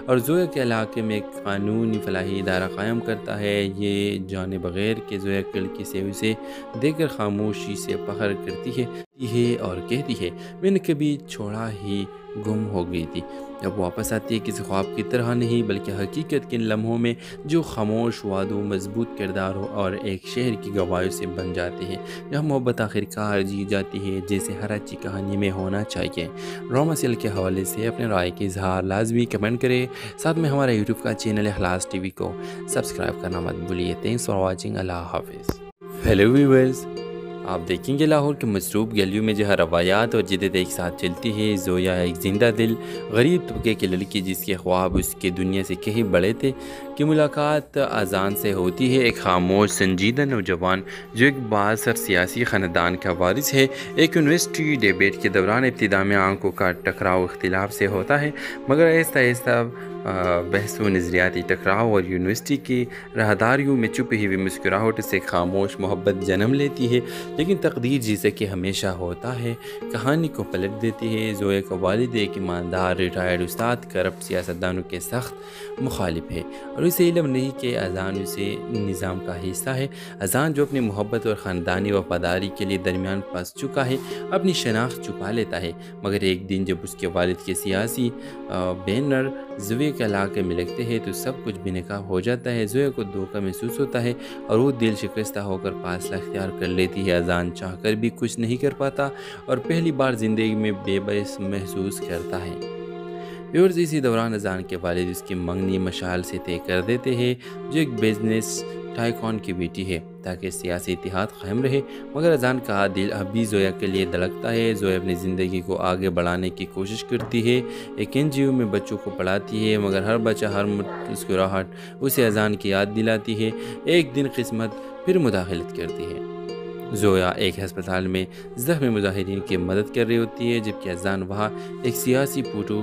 اور زویا کے علاقے میں ایک قانونی فلاحی ادارہ قائم کرتا ہے۔ یہ جانے بغیر کہ زویا کھڑکی سے اسے دیکھ کر خاموشی سے فخر کرتی ہے اور کہتی ہے میں نے کبھی چھوڑا ہی گم ہو گئی تھی، اب واپس آتی ہے، کسی خواب کی طرح نہیں بلکہ حقیقت کے ان لمحوں میں جو خاموش وعدوں، مضبوط کرداروں اور ایک شہر کی گواہیوں سے بن جاتے ہیں، جہاں محبت آخر کار جی جاتی ہے جیسے ہر اچھی کہانی میں ہونا چاہیے۔ ڈرامہ سیریل کے حوالے سے اپنے رائے کے اظہار لازمی کمنٹ کریں، ساتھ میں ہمارا یوٹیوب کا چینل اخلاص ٹی وی کو سبسکرائب کرنا مت بھولیے۔ تھینکس فار واچنگ، اللہ حافظ۔ ہیلو ویورز، آپ دیکھیں گے لاہور کے مصروف گلیوں میں جہاں روایات اور جدت ایک ساتھ چلتی ہے۔ زویا ایک زندہ دل غریب طبقے کی لڑکی جس کے خواب اس کے دنیا سے کہیں بڑے تھے کی ملاقات اذان سے ہوتی ہے۔ ایک خاموش سنجیدہ نوجوان جو ایک بااثر سیاسی خاندان کا وارث ہے، ایک یونیورسٹی ڈیبیٹ کے دوران ابتدا میں آنکھوں کا ٹکراؤ اختلاف سے ہوتا ہے، مگر آہستہ آہستہ بحث و نظریاتی ٹکراؤ اور یونیورسٹی کی راہداریوں میں چھپی ہوئی مسکراہٹ سے خاموش محبت جنم لیتی ہے۔ لیکن تقدیر جیسے کہ ہمیشہ ہوتا ہے کہانی کو پلٹ دیتی ہے۔ زویا کا والد ایک ایماندار ریٹائرڈ استاد کرپٹ سیاستدانوں کے سخت مخالف ہے اور اسے علم نہیں کہ اذان اسے نظام کا حصہ ہے۔ اذان جو اپنی محبت اور خاندانی وفاداری کے لیے درمیان پھنس چکا ہے اپنی شناخت چھپا لیتا ہے، مگر ایک دن جب اس کے والد کے سیاسی بینر زویا کے علاقے میں لگتے ہیں تو سب کچھ بے نقاب ہو جاتا ہے۔ زویا کو دھوکہ محسوس ہوتا ہے اور وہ دل شکستہ ہو کر فاصلہ اختیار کر لیتی ہے۔ اذان چاہ کر بھی کچھ نہیں کر پاتا اور پہلی بار زندگی میں بے بس محسوس کرتا ہے۔ ویورز، اسی دوران اذان کے والد اس کی منگنی مشعل سے طے کر دیتے ہیں جو ایک بزنس ٹائکون کی بیٹی ہے تاکہ سیاسی اتحاد قائم رہے، مگر اذان کا دل اب بھی زویا کے لیے دھڑکتا ہے۔ زویا اپنی زندگی کو آگے بڑھانے کی کوشش کرتی ہے، ایک NGO میں بچوں کو پڑھاتی ہے، مگر ہر بچہ، ہر مسکراہٹ اسے اذان کی یاد دلاتی ہے۔ ایک دن قسمت پھر مداخلت کرتی ہے۔ زویا ایک ہسپتال میں زخمی مظاہرین کی مدد کر رہی ہوتی ہے جبکہ اذان وہاں ایک سیاسی فوٹو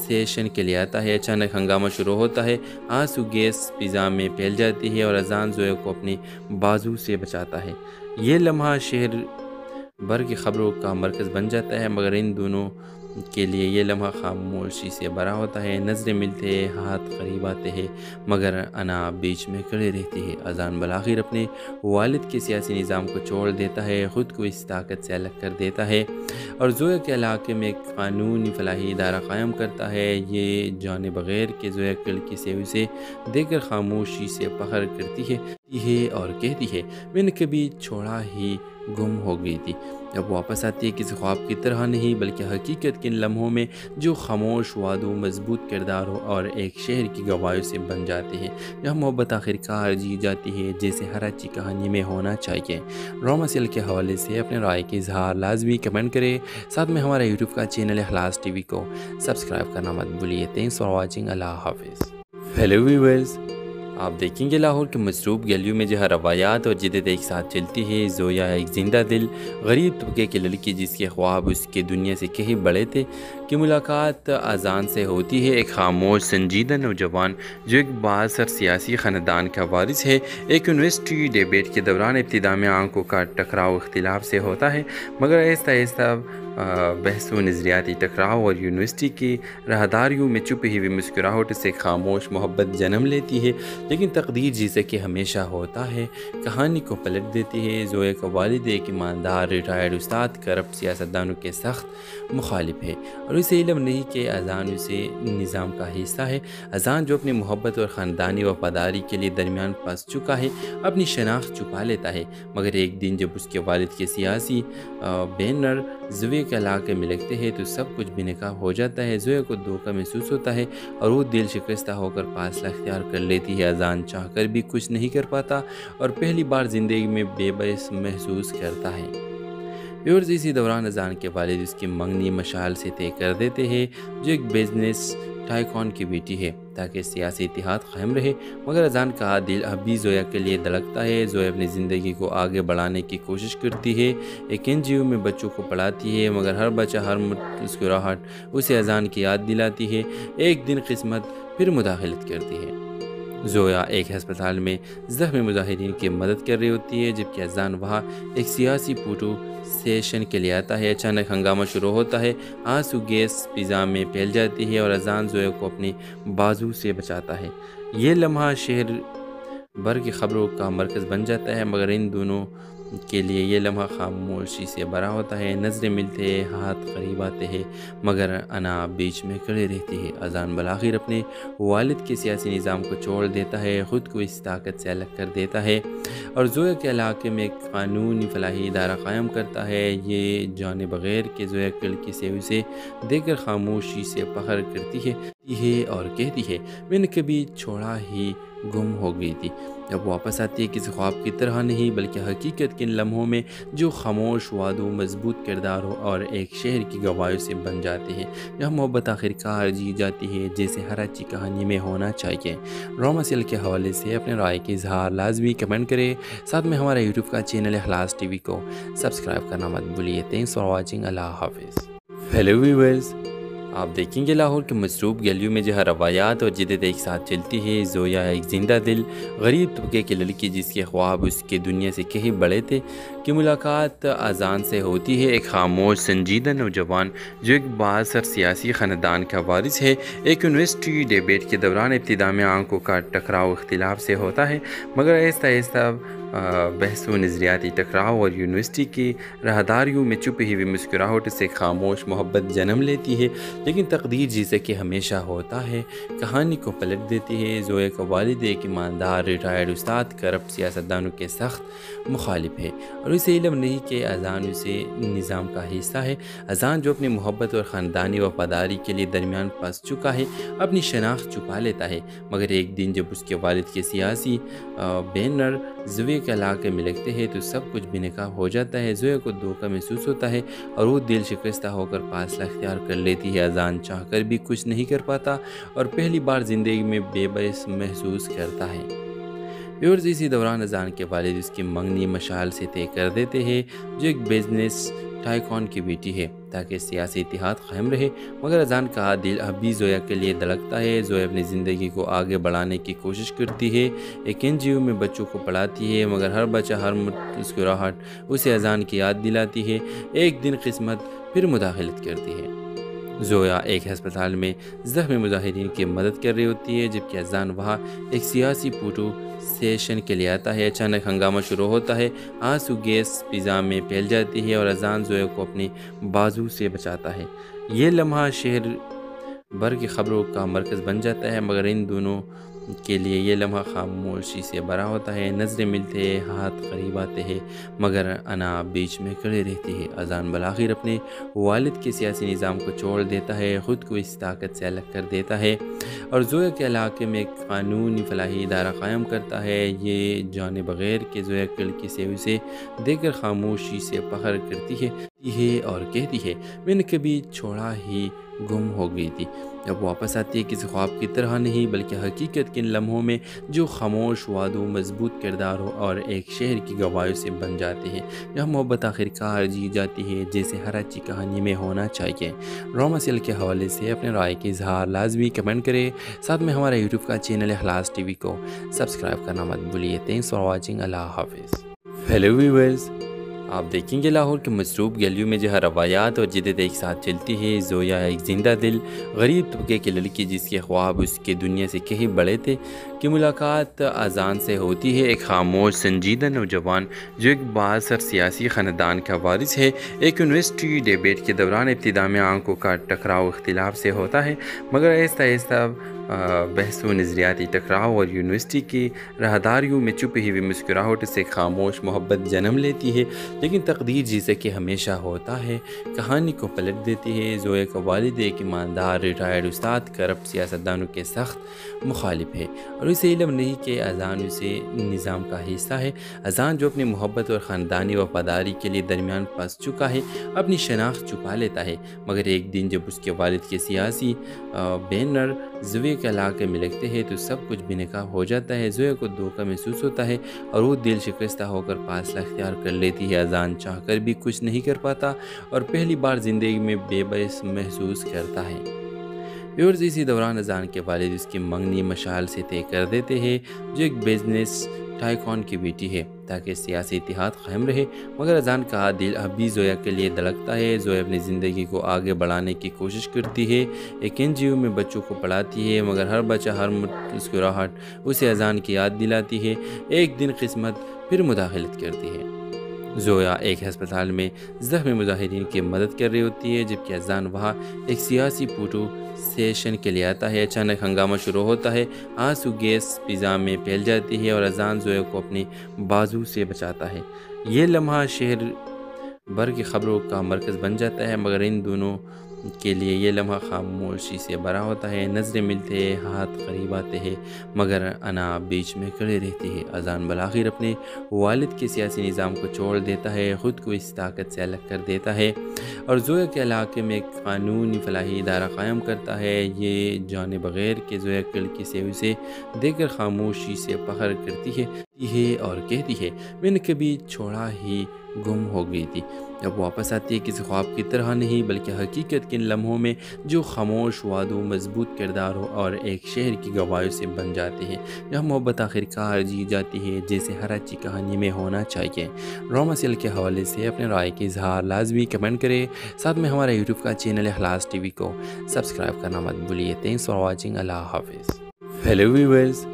سیشن کے لیے آتا ہے۔ اچانک ہنگامہ شروع ہوتا ہے، آنسو گیس فضا میں پھیل جاتی ہے اور اذان زویا کو اپنی بازو سے بچاتا ہے۔ یہ لمحہ شہر بھر کی خبروں کا مرکز بن جاتا ہے، مگر ان دونوں کے لیے یہ لمحہ خاموشی سے بھرا ہوتا ہے۔ نظریں ملتے ہیں، ہاتھ قریب آتے ہیں، مگر انا بیچ میں کھڑے رہتی ہے۔ اذان بالآخر اپنے والد کے سیاسی نظام کو چھوڑ دیتا ہے، خود کو اس طاقت سے الگ کر دیتا ہے اور زویا کے علاقے میں ایک قانونی فلاحی ادارہ قائم کرتا ہے۔ یہ جانے بغیر کہ زویا کھڑکی سے اسے دیکھ کر خاموشی سے فخر کرتی ہے اور کہتی ہے، میں نے کبھی چھوڑا ہی گم ہو گئی تھی۔ جب واپس آتی ہے کسی خواب کی طرح نہیں بلکہ حقیقت کے ان لمحوں میں جو خاموش وعدوں، مضبوط کرداروں اور ایک شہر کی گواہیوں سے بن جاتے ہیں، جہاں محبت آخرکار جی جاتی ہے جیسے ہر اچھی کہانی میں ہونا چاہیے۔ ڈرامہ سیریل کے حوالے سے اپنے رائے کے اظہار لازمی کمنٹ کریں، ساتھ میں ہمارا یوٹیوب کا چینل اخلاص ٹی وی کو سبسکرائب کرنا مت بھولیے۔ تھینکس فار واچنگ، اللہ حافظ۔ ہیلو ویورز، آپ دیکھیں گے لاہور کے مصروف گلیوں میں جہاں روایات اور جدت ایک ساتھ چلتی ہے۔ زویا ایک زندہ دل غریب طبقے کی لڑکی جس کے خواب اس کے دنیا سے کہیں بڑے تھے کی ملاقات اذان سے ہوتی ہے۔ ایک خاموش سنجیدہ نوجوان جو ایک بااثر سیاسی خاندان کا وارث ہے، ایک یونیورسٹی ڈیبیٹ کے دوران ابتدا میں آنکھوں کا ٹکراؤ اختلاف سے ہوتا ہے، مگر آہستہ آہستہ بحث و نظریاتی ٹکراؤ اور یونیورسٹی کی راہداریوں میں چھپی ہوئی مسکراہٹ سے خاموش محبت جنم لیتی ہے۔ لیکن تقدیر جیسے کہ ہمیشہ ہوتا ہے کہانی کو پلٹ دیتی ہے۔ زویا کا والد ایک ایماندار ریٹائرڈ استاد کرپٹ سیاستدانوں کے سخت مخالف ہے اور اسے علم نہیں کہ اذان اسے نظام کا حصہ ہے۔ اذان جو اپنی محبت اور خاندانی وفاداری کے لیے درمیان پھنس چکا ہے اپنی شناخت چھپا لیتا ہے، مگر ایک دن جب اس کے والد کے سیاسی بینر زویا کے علاقے میں لگتے ہیں تو سب کچھ بے نقاب ہو جاتا ہے۔ زویا کو دھوکہ محسوس ہوتا ہے اور وہ دل شکستہ ہو کر فاصلہ اختیار کر لیتی ہے۔ اذان چاہ کر بھی کچھ نہیں کر پاتا اور پہلی بار زندگی میں بے بس محسوس کرتا ہے۔ ویورز، اسی دوران اذان کے والد اس کی منگنی مشعل سے طے کر دیتے ہیں جو ایک بزنس ٹائکون کی بیٹی ہے تاکہ سیاسی اتحاد قائم رہے، مگر اذان کا دل اب بھی زویا کے لیے دھڑکتا ہے۔ زویا اپنی زندگی کو آگے بڑھانے کی کوشش کرتی ہے، ایک NGO میں بچوں کو پڑھاتی ہے، مگر ہر بچہ، ہر مسکراہٹ اسے اذان کی یاد دلاتی ہے۔ ایک دن قسمت پھر مداخلت کرتی ہے۔ زویا ایک ہسپتال میں زخمی مظاہرین کی مدد کر رہی ہوتی ہے جبکہ اذان وہاں ایک سیاسی فوٹو سیشن کے لیے آتا ہے۔ اچانک ہنگامہ شروع ہوتا ہے، آنسو گیس فضا میں پھیل جاتی ہے اور اذان زویا کو اپنی بازو سے بچاتا ہے۔ یہ لمحہ شہر بھر کی خبروں کا مرکز بن جاتا ہے، مگر ان دونوں کے لیے یہ لمحہ خاموشی سے بھرا ہوتا ہے۔ نظریں ملتے ہیں، ہاتھ قریب آتے ہیں، مگر انا بیچ میں کھڑے رہتی ہے۔ اذان بالآخر اپنے والد کے سیاسی نظام کو چھوڑ دیتا ہے، خود کو اس طاقت سے الگ کر دیتا ہے اور زویا کے علاقے میں ایک قانونی فلاحی ادارہ قائم کرتا ہے۔ یہ جانے بغیر کہ زویا کھڑکی سے اسے دیکھ کر خاموشی سے فخر کرتی ہے اور کہتی ہے، میں نے کبھی چھوڑا ہی گم ہو گئی تھی۔ جب واپس آتی ہے کسی خواب کی طرح نہیں بلکہ حقیقت کے ان لمحوں میں جو خاموش وعدوں، مضبوط کرداروں اور ایک شہر کی گواہیوں سے بن جاتے ہیں، جہاں محبت آخرکار جی جاتی ہے جیسے ہر اچھی کہانی میں ہونا چاہیے۔ ڈرامہ سیریل کے حوالے سے اپنے رائے کے اظہار لازمی کمنٹ کریں، ساتھ میں ہمارا یوٹیوب کا چینل اخلاص ٹی وی کو سبسکرائب کرنا مت بھولیے۔ تھینکس فار واچنگ، اللہ حافظ۔ ہیلو ویورز، آپ دیکھیں گے لاہور کے مصروف گلیوں میں جہاں روایات اور جدت ایک ساتھ چلتی ہے۔ زویا ایک زندہ دل غریب طبقے کی لڑکی جس کے خواب اس کے دنیا سے کہیں بڑے تھے کی ملاقات اذان سے ہوتی ہے۔ ایک خاموش سنجیدہ نوجوان جو ایک بااثر سیاسی خاندان کا وارث ہے، ایک یونیورسٹی ڈیبیٹ کے دوران ابتدا میں آنکھوں کا ٹکراؤ اختلاف سے ہوتا ہے، مگر آہستہ آہستہ بحث و نظریاتی ٹکراؤ اور یونیورسٹی کی راہداریوں میں چھپی ہوئی مسکراہٹ سے خاموش محبت جنم لیتی ہے۔ لیکن تقدیر جیسے کہ ہمیشہ ہوتا ہے کہانی کو پلٹ دیتی ہے۔ زویا کا والد ایک ایماندار ریٹائرڈ استاد کرپٹ سیاستدانوں کے سخت مخالف ہے اور اسے علم نہیں کہ اذان اسے نظام کا حصہ ہے۔ اذان جو اپنی محبت اور خاندانی وفاداری کے لیے درمیان پھنس چکا ہے اپنی شناخت چھپا لیتا ہے، مگر ایک دن جب اس کے والد کے سیاسی بینر زویا کے علاقے میں لگتے ہیں تو سب کچھ بے نقاب ہو جاتا ہے۔ زویا کو دھوکہ محسوس ہوتا ہے اور وہ دل شکستہ ہو کر فاصلہ اختیار کر لیتی ہے۔ اذان چاہ کر بھی کچھ نہیں کر پاتا اور پہلی بار زندگی میں بے بس محسوس کرتا ہے۔ ویورز اسی دوران اذان کے والد اس کی منگنی مشعل سے طے کر دیتے ہیں جو ایک بزنس ٹائکون کی بیٹی ہے تاکہ سیاسی اتحاد قائم رہے، مگر اذان کا دل اب بھی زویا کے لیے دھڑکتا ہے۔ زویا اپنی زندگی کو آگے بڑھانے کی کوشش کرتی ہے، ایک NGO میں بچوں کو پڑھاتی ہے، مگر ہر بچہ ہر مسکراہٹ اسے اذان کی یاد دلاتی ہے۔ ایک دن قسمت پھر مداخلت کرتی ہے۔ زویا ایک ہسپتال میں زخمی مظاہرین کی مدد کر رہی ہوتی ہے جبکہ اذان وہاں ایک سیاسی فوٹو سیشن کے لیے آتا ہے۔ اچانک ہنگامہ شروع ہوتا ہے، آنسو گیس فضا میں پھیل جاتی ہے اور اذان زویا کو اپنی بازو سے بچاتا ہے۔ یہ لمحہ شہر بھر کی خبروں کا مرکز بن جاتا ہے، مگر ان دونوں کے لیے یہ لمحہ خاموشی سے بھرا ہوتا ہے۔ نظریں ملتے ہیں، ہاتھ قریب آتے ہیں، مگر انا بیچ میں کھڑے رہتی ہے۔ اذان بالآخر اپنے والد کے سیاسی نظام کو چھوڑ دیتا ہے، خود کو اس طاقت سے الگ کر دیتا ہے اور زویا کے علاقے میں ایک قانونی فلاحی ادارہ قائم کرتا ہے۔ یہ جانے بغیر کہ زویا کھڑکی سے اسے دیکھ کر خاموشی سے فخر کرتی ہے اور کہتی ہے، میں نے کبھی چھوڑا ہی گم ہو گئی تھی، اب واپس آتی ہے، کسی خواب کی طرح نہیں بلکہ حقیقت کے ان لمحوں میں جو خاموش وعدوں، مضبوط کرداروں اور ایک شہر کی گواہیوں سے بن جاتے ہیں، جہاں محبت آخرکار جی جاتی ہے جیسے ہر اچھی کہانی میں ہونا چاہیے۔ ڈرامہ سیریل کے حوالے سے اپنے رائے کے اظہار لازمی کمنٹ کریں، ساتھ میں ہمارا یوٹیوب کا چینل اخلاص ٹی وی کو سبسکرائب کرنا مت بھولیے۔ تھینکس فار واچنگ، اللہ حافظ۔ ہیلو ویورز، آپ دیکھیں گے لاہور کے مصروف گلیوں میں جہاں روایات اور جدت ایک ساتھ چلتی ہے۔ زویا ایک زندہ دل غریب طبقے کی لڑکی جس کے خواب اس کے دنیا سے کہیں بڑے تھے کی ملاقات اذان سے ہوتی ہے، ایک خاموش سنجیدہ نوجوان جو ایک بااثر سیاسی خاندان کا وارث ہے۔ ایک یونیورسٹی ڈیبیٹ کے دوران ابتدا میں آنکھوں کا ٹکراؤ اختلاف سے ہوتا ہے، مگر آہستہ آہستہ بحث و نظریاتی ٹکراؤ اور یونیورسٹی کی راہداریوں میں چھپی ہوئی مسکراہٹ سے خاموش محبت جنم لیتی ہے۔ لیکن تقدیر جیسے کہ ہمیشہ ہوتا ہے کہانی کو پلٹ دیتی ہے۔ زویا کا والد ایک ایماندار ریٹائرڈ استاد کرپٹ سیاستدانوں کے سخت مخالف ہے اور اسے علم نہیں کہ اذان اسے نظام کا حصہ ہے۔ اذان جو اپنی محبت اور خاندانی وفاداری کے لیے درمیان پھنس چکا ہے اپنی شناخت چھپا لیتا ہے، مگر ایک دن جب اس کے والد کے سیاسی بینر زویا کے علاقے میں لگتے ہیں تو سب کچھ بے نقاب ہو جاتا ہے۔ زویا کو دھوکہ محسوس ہوتا ہے اور وہ دل شکستہ ہو کر فاصلہ اختیار کر لیتی ہے۔ اذان چاہ کر بھی کچھ نہیں کر پاتا اور پہلی بار زندگی میں بے بس محسوس کرتا ہے۔ ویورز اسی دوران اذان کے والد اس کی منگنی مشعل سے طے کر دیتے ہیں جو ایک بزنس ٹائکون کی بیٹی ہے تاکہ سیاسی اتحاد قائم رہے، مگر اذان کا دل اب بھی زویا کے لیے دھڑکتا ہے۔ زویا اپنی زندگی کو آگے بڑھانے کی کوشش کرتی ہے، ایک NGO میں بچوں کو پڑھاتی ہے، مگر ہر بچہ ہر مسکراہٹ اسے اذان کی یاد دلاتی ہے۔ ایک دن قسمت پھر مداخلت کرتی ہے۔ زویا ایک ہسپتال میں زخمی مظاہرین کی مدد کر رہی ہوتی ہے جبکہ اذان وہاں ایک سیاسی فوٹو سیشن کے لیے آتا ہے۔ اچانک ہنگامہ شروع ہوتا ہے، آنسو گیس فضا میں پھیل جاتی ہے اور اذان زویا کو اپنی بازو سے بچاتا ہے۔ یہ لمحہ شہر بھر کی خبروں کا مرکز بن جاتا ہے، مگر ان دونوں کے لیے یہ لمحہ خاموشی سے بھرا ہوتا ہے۔ نظریں ملتے ہیں، ہاتھ قریب آتے ہیں، مگر انا بیچ میں کھڑے رہتی ہے۔ اذان بالآخر اپنے والد کے سیاسی نظام کو چھوڑ دیتا ہے، خود کو اس طاقت سے الگ کر دیتا ہے اور زویا کے علاقے میں ایک قانونی فلاحی ادارہ قائم کرتا ہے۔ یہ جانے بغیر کہ زویا کھڑکی سے اسے دیکھ کر خاموشی سے فخر کرتی ہے اور کہتی ہے، میں نے کبھی چھوڑا ہی گم ہو گئی تھی، اب واپس آتی ہے، کسی خواب کی طرح نہیں بلکہ حقیقت کے ان لمحوں میں جو خاموش وعدوں، مضبوط کرداروں اور ایک شہر کی گواہیوں سے بن جاتے ہیں، جہاں محبت آخرکار جی جاتی ہے جیسے ہر اچھی کہانی میں ہونا چاہیے۔ ڈرامہ سیریل کے حوالے سے اپنے رائے کے اظہار لازمی کمنٹ کریں، ساتھ میں ہمارا یوٹیوب کا چینل اخلاص ٹی وی کو سبسکرائب کرنا مت بھولیے۔ تھینکس فار واچنگ، اللہ حافظ۔ ہیلو ویورز،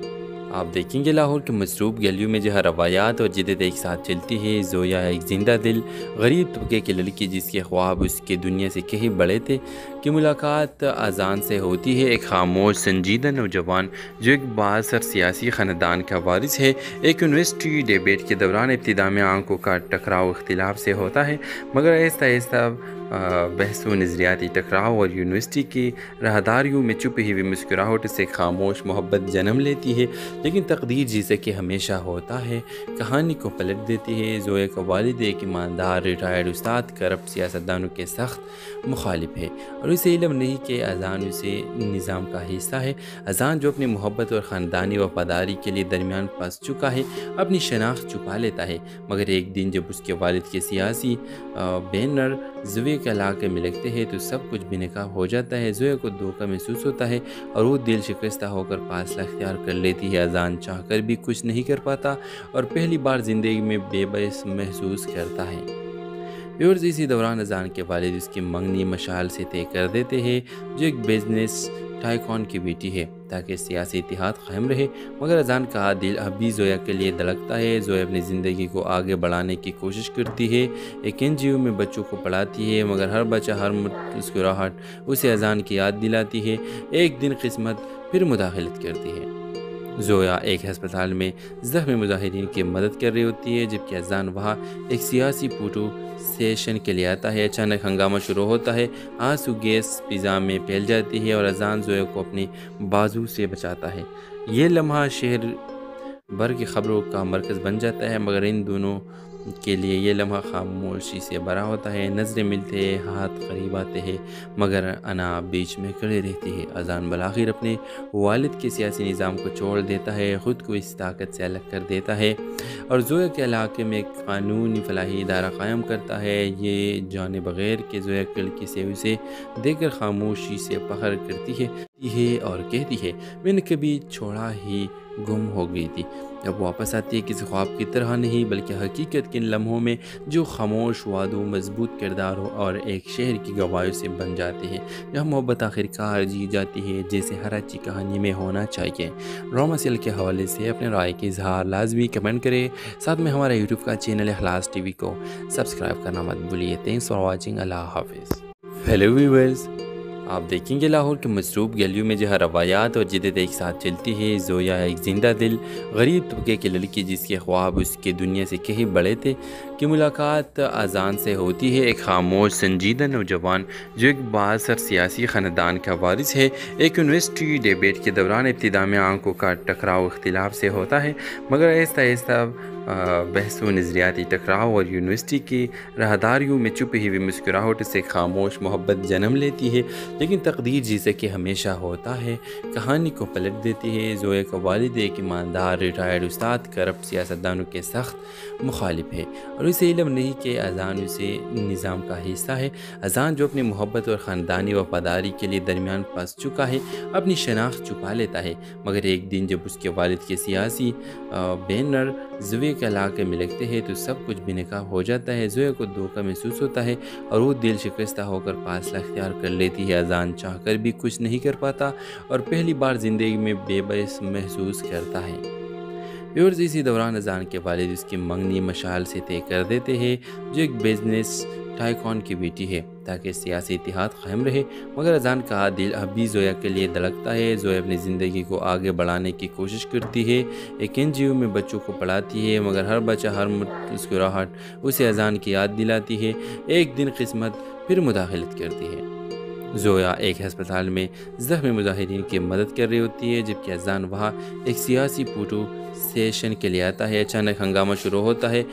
آپ دیکھیں گے لاہور کے مصروف گلیوں میں جہاں روایات اور جدت ایک ساتھ چلتی ہے۔ زویا ایک زندہ دل غریب طبقے کی لڑکی جس کے خواب اس کے دنیا سے کہیں بڑے تھے کی ملاقات اذان سے ہوتی ہے، ایک خاموش سنجیدہ نوجوان جو ایک بااثر سیاسی خاندان کا وارث ہے۔ ایک یونیورسٹی ڈیبیٹ کے دوران ابتدا میں آنکھوں کا ٹکراؤ اختلاف سے ہوتا ہے، مگر آہستہ آہستہ بحث و نظریاتی ٹکراؤ اور یونیورسٹی کی راہداریوں میں چھپی ہوئی مسکراہٹ سے خاموش محبت جنم لیتی ہے، لیکن تقدیر جیسے کہ ہمیشہ ہوتا ہے کہانی کو پلٹ دیتی ہے۔ زویا کا والد ایک ایماندار ریٹائرڈ استاد کرپٹ سیاستدانوں کے سخت مخالف ہے، اور اسے علم نہیں کہ اذان اسے نظام کا حصہ ہے۔ اذان جو اپنی محبت اور خاندانی وفاداری کے لیے درمیان پھنس چکا ہے اپنی شناخت چھپا لیتا ہے، مگر ایک دن جب اس کے والد کے سیاسی بینر زویا کے علاقے میں لگتے ہیں تو سب کچھ بے نقاب ہو جاتا ہے۔ زویا کو دھوکہ محسوس ہوتا ہے اور وہ دل شکستہ ہو کر فاصلہ اختیار کر لیتی ہے۔ اذان چاہ کر بھی کچھ نہیں کر پاتا اور پہلی بار زندگی میں بے بس محسوس کرتا ہے۔ ویورز، اسی دوران اذان کے والد اس کی منگنی مشعل سے طے کر دیتے ہیں، جو ایک بزنس ٹائکون کی بیٹی ہے، تاکہ سیاسی اتحاد قائم رہے، مگر اذان کا دل اب بھی زویا کے لیے دھڑکتا ہے۔ زویا اپنی زندگی کو آگے بڑھانے کی کوشش کرتی ہے، ایک NGO میں بچوں کو پڑھاتی ہے، مگر ہر بچہ ہر مسکراہٹ اسے اذان کی یاد دلاتی ہے۔ ایک دن قسمت پھر مداخلت کرتی ہے۔ زویا ایک ہسپتال میں زخمی مظاہرین کی مدد کر رہی ہوتی ہے، جبکہ اذان وہاں ایک سیاسی فوٹو سیشن کے لیے آتا ہے۔ اچانک ہنگامہ شروع ہوتا ہے، آنسو گیس فضا میں پھیل جاتی ہے اور اذان زویا کو اپنی بازو سے بچاتا ہے۔ یہ لمحہ شہر بھر کی خبروں کا مرکز بن جاتا ہے، مگر ان دونوں کے لیے یہ لمحہ خاموشی سے بھرا ہوتا ہے۔ نظریں ملتے ہیں، ہاتھ قریب آتے ہیں، مگر انا بیچ میں کھڑی رہتی ہے۔ اذان بالآخر اپنے والد کے سیاسی نظام کو چھوڑ دیتا ہے، خود کو اس طاقت سے الگ کر دیتا ہے اور زویا کے علاقے میں ایک قانونی فلاحی ادارہ قائم کرتا ہے۔ یہ جانے بغیر کہ زویا لڑکی سے اسے دیکھ کر خاموشی سے فخر کرتی ہے اور کہتی ہے، میں نے کبھی چھوڑا ہی گم ہو گئی تھی، اب واپس آتی ہے، کسی خواب کی طرح نہیں بلکہ حقیقت کے ان لمحوں میں جو خاموش وعدوں، مضبوط کرداروں اور ایک شہر کی گواہیوں سے بن جاتے ہیں، جہاں محبت آخرکار جی جاتی ہے جیسے ہر اچھی کہانی میں ہونا چاہیے۔ ڈرامہ سیل کے حوالے سے اپنے رائے کے اظہار لازمی کمنٹ کریں، ساتھ میں ہمارا یوٹیوب کا چینل اخلاص ٹی وی کو سبسکرائب کرنا مت بھولیے۔ تھینکس فار واچنگ، اللہ حافظ۔ ہیلو ویورز، آپ دیکھیں گے لاہور کے مصروف گلیوں میں جہاں روایات اور جدت ایک ساتھ چلتی ہے۔ زویا ایک زندہ دل غریب طبقے کی لڑکی جس کے خواب اس کے دنیا سے کہیں بڑے تھے کی ملاقات اذان سے ہوتی ہے، ایک خاموش سنجیدہ نوجوان جو ایک بااثر سیاسی خاندان کا وارث ہے۔ ایک یونیورسٹی ڈیبیٹ کے دوران ابتدا میں آنکھوں کا ٹکراؤ اختلاف سے ہوتا ہے، مگر آہستہ آہستہ بحث و نظریاتی ٹکراؤ اور یونیورسٹی کی راہداریوں میں چھپی ہوئی مسکراہٹ سے خاموش محبت جنم لیتی ہے، لیکن تقدیر جیسے کہ ہمیشہ ہوتا ہے کہانی کو پلٹ دیتی ہے۔ زویا کا والد ایک ایماندار ریٹائرڈ استاد کرپٹ سیاستدانوں کے سخت مخالف ہے، اور اسے علم نہیں کہ اذان اسے نظام کا حصہ ہے۔ اذان جو اپنی محبت اور خاندانی وفاداری کے لیے درمیان پھنس چکا ہے اپنی شناخت چھپا لیتا ہے، مگر ایک دن جب اس کے والد کے سیاسی بینر زویا کے علاقے میں لگتے ہیں تو سب کچھ بے نقاب ہو جاتا ہے۔ زویا کو دھوکہ محسوس ہوتا ہے اور وہ دل شکستہ ہو کر فاصلہ اختیار کر لیتی ہے۔ اذان چاہ کر بھی کچھ نہیں کر پاتا اور پہلی بار زندگی میں بے بس محسوس کرتا ہے۔ ویورز، اسی دوران اذان کے والد اس کی منگنی مشعل سے طے کر دیتے ہیں، جو ایک بزنس ٹائکون کی بیٹی ہے، تاکہ سیاسی اتحاد قائم رہے، مگر اذان کا دل اب بھی زویا کے لیے دھڑکتا ہے۔ زویا اپنی زندگی کو آگے بڑھانے کی کوشش کرتی ہے، ایک NGO میں بچوں کو پڑھاتی ہے، مگر ہر بچہ ہر مسکراہٹ اسے اذان کی یاد دلاتی ہے۔ ایک دن قسمت پھر مداخلت کرتی ہے۔ زویا ایک ہسپتال میں زخمی مظاہرین کی مدد کر رہی ہوتی ہے، جبکہ اذان وہاں ایک سیاسی فوٹو سیشن کے لیے آتا ہے۔ اچانک ہنگامہ شروع ہوتا ہے،